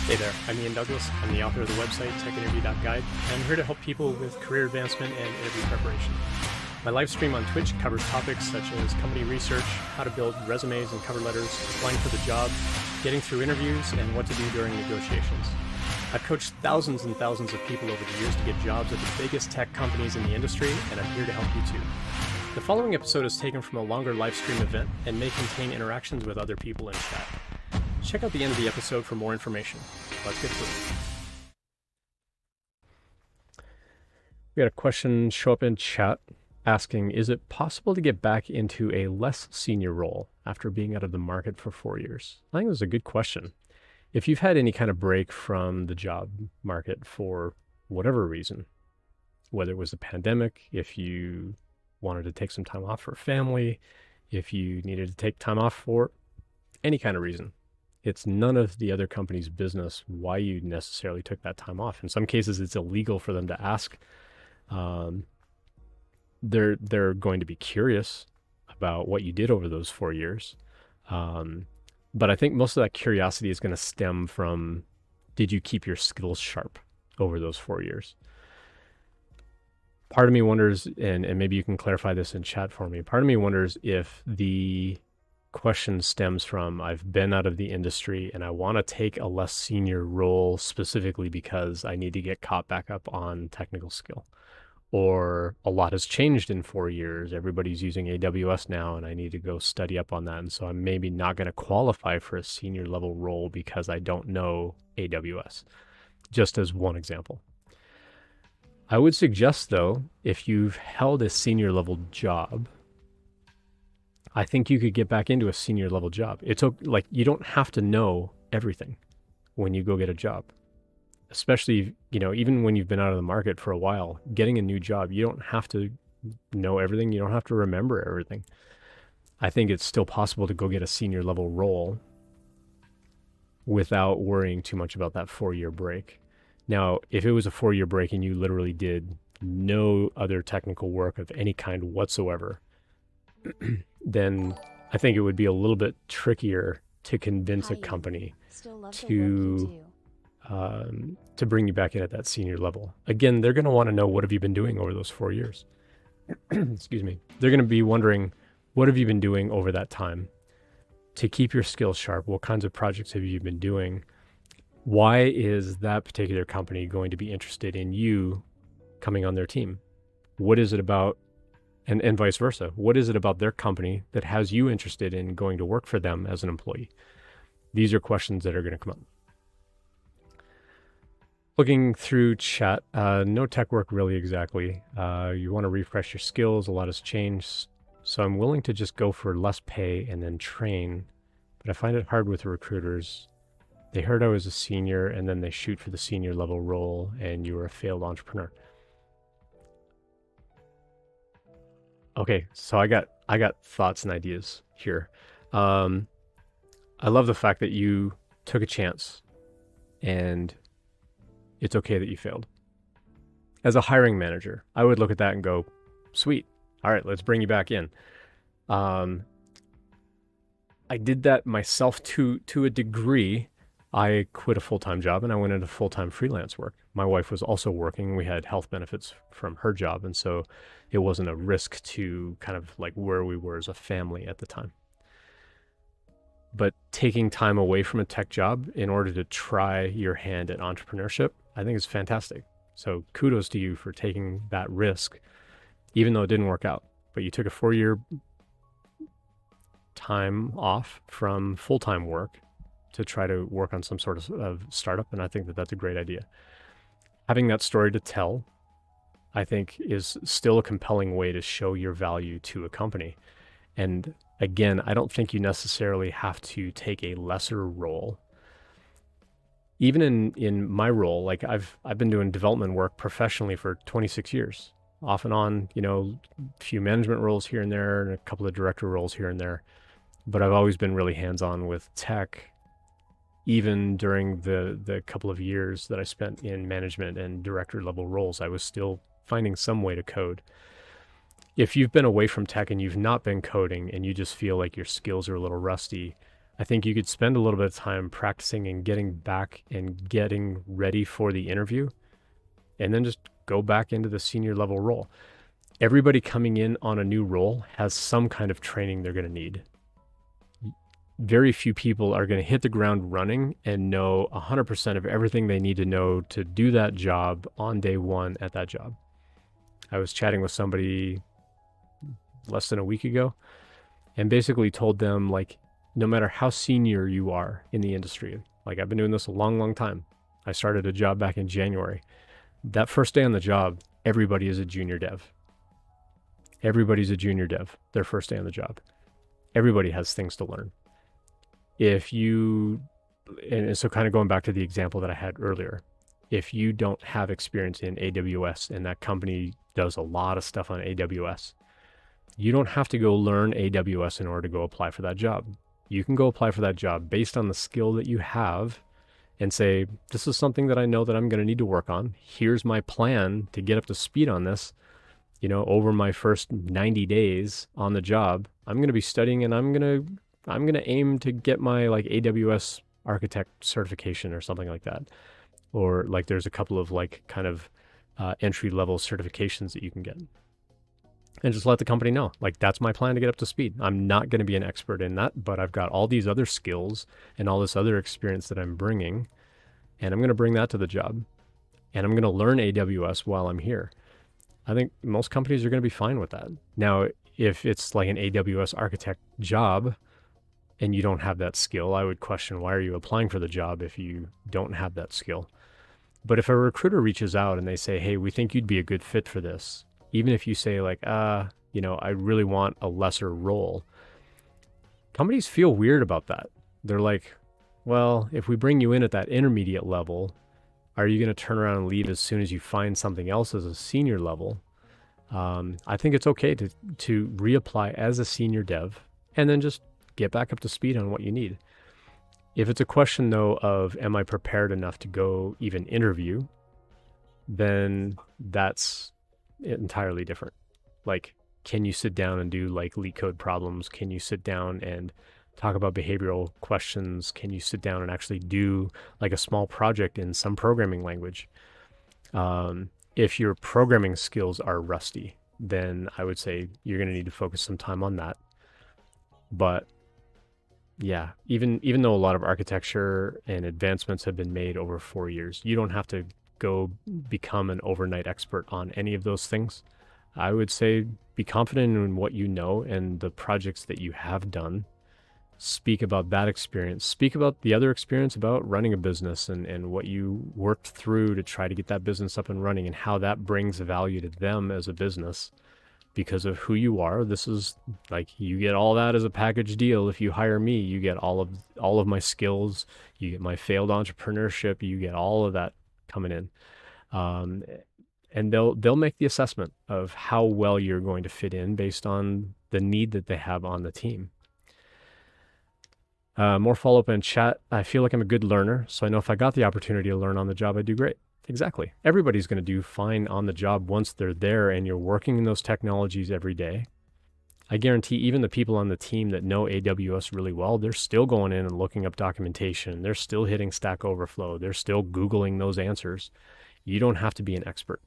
Hey there, I'm Ian Douglas. I'm the author of the website techinterview.guide, and I'm here to help people with career advancement and interview preparation. My live stream on Twitch covers topics such as company research, how to build resumes and cover letters, applying for the job, getting through interviews, and what to do during negotiations. I've coached thousands and thousands of people over the years to get jobs at the biggest tech companies in the industry, and I'm here to help you too. The following episode is taken from a longer live stream event and may contain interactions with other people in chat. Check out the end of the episode for more information. Let's get to it. We had a question show up in chat asking, is it possible to get back into a less senior role after being out of the market for 4 years? I think that's a good question. If you've had any kind of break from the job market for whatever reason, whether it was the pandemic, if you wanted to take some time off for family, if you needed to take time off for any kind of reason, it's none of the other company's business why you necessarily took that time off. In some cases, it's illegal for them to ask. They're going to be curious about what you did over those 4 years. But I think most of that curiosity is going to stem from, did you keep your skills sharp over those 4 years? Part of me wonders, and maybe you can clarify this in chat for me, part of me wonders if the question stems from, I've been out of the industry and I want to take a less senior role specifically because I need to get caught back up on technical skill. Or a lot has changed in 4 years. Everybody's using AWS now and I need to go study up on that. And so I'm maybe not going to qualify for a senior level role because I don't know AWS, just as one example. I would suggest though, if you've held a senior level job, I think you could get back into a senior level job. It's like, you don't have to know everything when you go get a job, especially, even when you've been out of the market for a while, getting a new job, you don't have to know everything. You don't have to remember everything. I think it's still possible to go get a senior level role without worrying too much about that 4-year break. Now, if it was a 4-year break and you literally did no other technical work of any kind whatsoever, then I think it would be a little bit trickier to convince a company to bring you back in at that senior level. Again, they're going to want to know, what have you been doing over those 4 years? Excuse me. They're going to be wondering, what have you been doing over that time to keep your skills sharp? What kinds of projects have you been doing? Why is that particular company going to be interested in you coming on their team? What is it about, and vice versa, what is it about their company that has you interested in going to work for them as an employee? These are questions that are going to come up. Looking through chat, no tech work really exactly. You want to refresh your skills, a lot has changed. So I'm willing to just go for less pay and then train, but I find it hard with the recruiters. They heard I was a senior and then they shoot for the senior level role and you were a failed entrepreneur. Okay, so I got thoughts and ideas here. I love the fact that you took a chance and it's okay that you failed. As a hiring manager, I would look at that and go, sweet, all right, let's bring you back in. I did that myself to a degree. I quit a full-time job and I went into full-time freelance work. My wife was also working. We had health benefits from her job. And so it wasn't a risk to kind of like where we were as a family at the time. But taking time away from a tech job in order to try your hand at entrepreneurship, I think is fantastic. So kudos to you for taking that risk, even though it didn't work out. But you took a 4-year time off from full-time work to try to work on some sort of startup. And I think that that's a great idea. Having that story to tell, I think, is still a compelling way to show your value to a company. And again, I don't think you necessarily have to take a lesser role. Even in my role, like I've been doing development work professionally for 26 years, off and on, a few management roles here and there and a couple of director roles here and there. But I've always been really hands-on with tech. Even during the couple of years that I spent in management and director level roles, I was still finding some way to code. If you've been away from tech and you've not been coding and you just feel like your skills are a little rusty, I think you could spend a little bit of time practicing and getting back and getting ready for the interview, and then just go back into the senior level role. Everybody coming in on a new role has some kind of training they're going to need. Very few people are going to hit the ground running and know 100% of everything they need to know to do that job on day one at that job. I was chatting with somebody less than a week ago and basically told them, like, no matter how senior you are in the industry, like, I've been doing this a long, long time. I started a job back in January. That first day on the job, everybody is a junior dev. Everybody's a junior dev their first day on the job. Everybody has things to learn. If you, and so kind of going back to the example that I had earlier, if you don't have experience in AWS and that company does a lot of stuff on AWS, you don't have to go learn AWS in order to go apply for that job. You can go apply for that job based on the skill that you have and say, this is something that I know that I'm going to need to work on. Here's my plan to get up to speed on this. Over my first 90 days on the job, I'm going to be studying, and I'm going to aim to get my like AWS architect certification or something like that. Or like there's a couple of like kind of entry level certifications that you can get. And just let the company know, like, that's my plan to get up to speed. I'm not going to be an expert in that, but I've got all these other skills and all this other experience that I'm bringing, and I'm going to bring that to the job. And I'm going to learn AWS while I'm here. I think most companies are going to be fine with that. Now, if it's like an AWS architect job and you don't have that skill, I would question, why are you applying for the job if you don't have that skill? But if a recruiter reaches out and they say, hey, we think you'd be a good fit for this, even if you say like, I really want a lesser role, companies feel weird about that. They're like, well, if we bring you in at that intermediate level, are you going to turn around and leave as soon as you find something else as a senior level? I think it's okay to reapply as a senior dev and then just get back up to speed on what you need. If it's a question, though, of am I prepared enough to go even interview, then that's entirely different. Like, can you sit down and do like leak code problems? Can you sit down and talk about behavioral questions? Can you sit down and actually do like a small project in some programming language? If your programming skills are rusty, then I would say you're going to need to focus some time on that. But yeah, even though a lot of architecture and advancements have been made over 4 years, you don't have to go become an overnight expert on any of those things. I would say be confident in what you know and the projects that you have done. Speak about that experience. Speak about the other experience about running a business and what you worked through to try to get that business up and running and how that brings value to them as a business because of who you are. This is like, you get all that as a package deal. If you hire me, you get all of my skills, you get my failed entrepreneurship, you get all of that coming in. And they'll make the assessment of how well you're going to fit in based on the need that they have on the team. More follow-up in chat. I feel like I'm a good learner, so I know if I got the opportunity to learn on the job, I'd do great. Exactly. Everybody's going to do fine on the job once they're there and you're working in those technologies every day. I guarantee even the people on the team that know AWS really well, they're still going in and looking up documentation. They're still hitting Stack Overflow. They're still Googling those answers. You don't have to be an expert.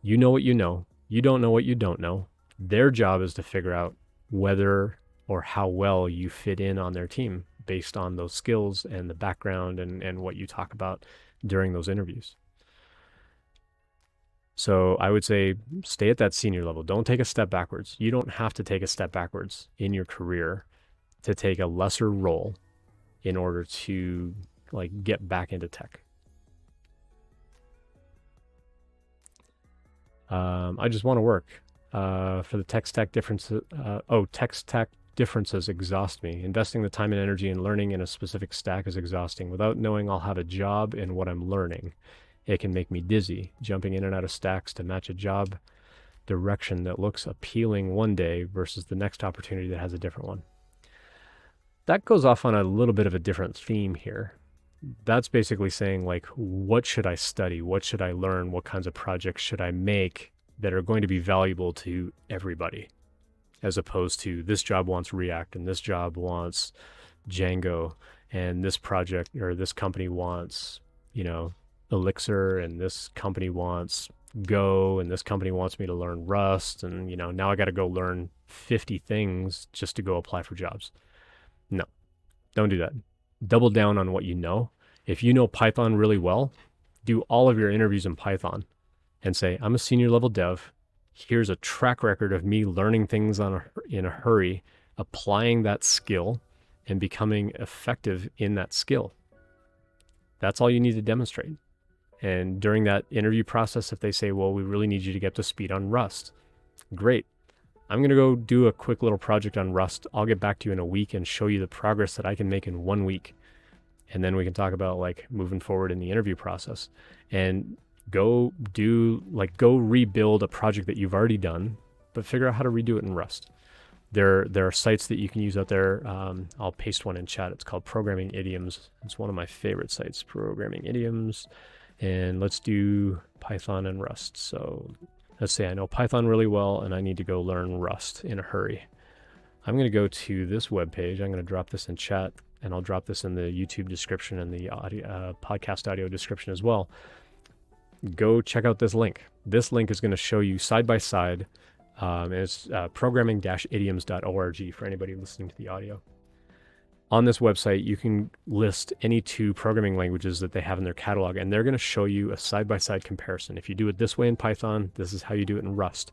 You know what you know. You don't know what you don't know. Their job is to figure out whether or how well you fit in on their team based on those skills and the background and what you talk about during those interviews. So I would say stay at that senior level. Don't take a step backwards. You don't have to take a step backwards in your career to take a lesser role in order to like get back into tech. I just want to work for the tech stack differences. Tech stack differences exhaust me. Investing the time and energy in learning in a specific stack is exhausting. Without knowing I'll have a job in what I'm learning, it can make me dizzy. Jumping in and out of stacks to match a job direction that looks appealing one day versus the next opportunity that has a different one. That goes off on a little bit of a different theme here. That's basically saying, like, what should I study? What should I learn? What kinds of projects should I make that are going to be valuable to everybody? As opposed to this job wants React and this job wants Django, and this project or this company wants, Elixir, and this company wants Go, and this company wants me to learn Rust, and now I got to go learn 50 things just to go apply for jobs. No, don't do that. Double down on what you know. If you know Python really well, do all of your interviews in Python and say, I'm a senior level dev. Here's a track record of me learning things in a hurry, applying that skill, and becoming effective in that skill. That's all you need to demonstrate. And during that interview process, if they say, well, we really need you to get up to speed on Rust, great. I'm going to go do a quick little project on Rust. I'll get back to you in a week and show you the progress that I can make in 1 week. And then we can talk about moving forward in the interview process, and go rebuild a project that you've already done, but figure out how to redo it in Rust. There are sites that you can use out there. I'll paste one in chat. It's called Programming Idioms. It's one of my favorite sites, Programming Idioms. And let's do Python and Rust. So let's say I know Python really well and I need to go learn Rust in a hurry. I'm going to go to this webpage. I'm going to drop this in chat, and I'll drop this in the YouTube description and the podcast audio description as well. Go check out this link. This link is going to show you side by side. It's programming-idioms.org for anybody listening to the audio. On this website, you can list any 2 programming languages that they have in their catalog, and they're going to show you a side-by-side comparison. If you do it this way in Python, this is how you do it in Rust.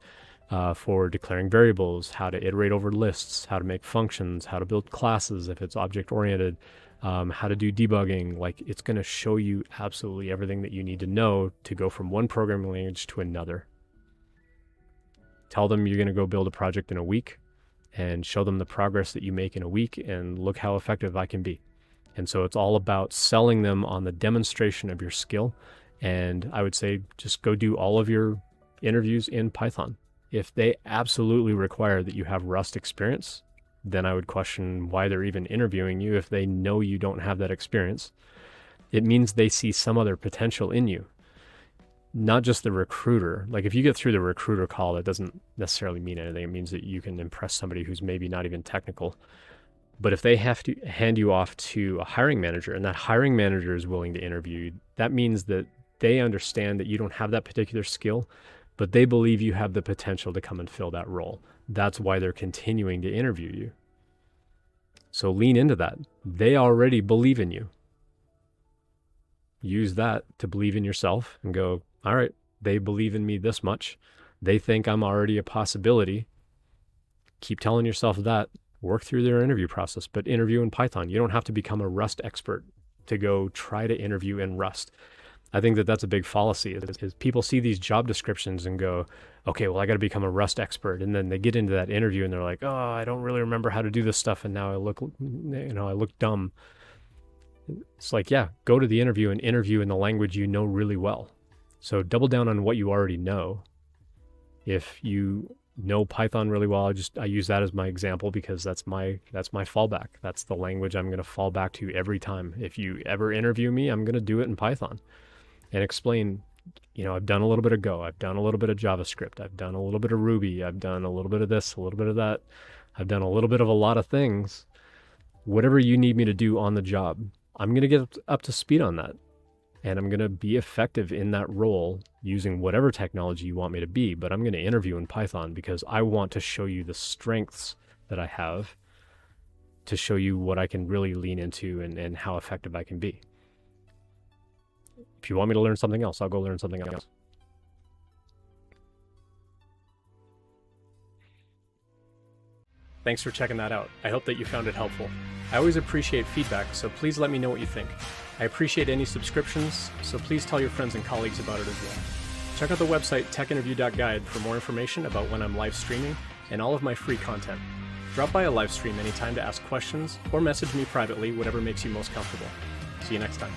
For declaring variables, how to iterate over lists, how to make functions, how to build classes if it's object-oriented, how to do debugging. It's going to show you absolutely everything that you need to know to go from one programming language to another. Tell them you're going to go build a project in a week, and show them the progress that you make in a week, and look how effective I can be. And so it's all about selling them on the demonstration of your skill. And I would say just go do all of your interviews in Python. If they absolutely require that you have Rust experience, then I would question why they're even interviewing you if they know you don't have that experience. It means they see some other potential in you, not just the recruiter. If you get through the recruiter call, that doesn't necessarily mean anything. It means that you can impress somebody who's maybe not even technical. But if they have to hand you off to a hiring manager, and that hiring manager is willing to interview you, that means that they understand that you don't have that particular skill, but they believe you have the potential to come and fill that role. That's why they're continuing to interview you. So lean into that. They already believe in you. Use that to believe in yourself and go, all right, they believe in me this much. They think I'm already a possibility. Keep telling yourself that. Work through their interview process, but interview in Python. You don't have to become a Rust expert to go try to interview in Rust. I think that that's a big fallacy, is people see these job descriptions and go, okay, well, I got to become a Rust expert. And then they get into that interview and they're like, oh, I don't really remember how to do this stuff. And now I look dumb. It's go to the interview and interview in the language you know really well. So double down on what you already know. If you know Python really well, I use that as my example because that's my fallback. That's the language I'm going to fall back to every time. If you ever interview me, I'm going to do it in Python and explain, I've done a little bit of Go, I've done a little bit of JavaScript, I've done a little bit of Ruby, I've done a little bit of this, a little bit of that. I've done a little bit of a lot of things. Whatever you need me to do on the job, I'm going to get up to speed on that. And I'm going to be effective in that role using whatever technology you want me to be, but I'm going to interview in Python because I want to show you the strengths that I have, to show you what I can really lean into and how effective I can be. If you want me to learn something else, I'll go learn something else. Thanks for checking that out. I hope that you found it helpful. I always appreciate feedback, so please let me know what you think. I appreciate any subscriptions, so please tell your friends and colleagues about it as well. Check out the website techinterview.guide for more information about when I'm live streaming and all of my free content. Drop by a live stream anytime to ask questions or message me privately, whatever makes you most comfortable. See you next time.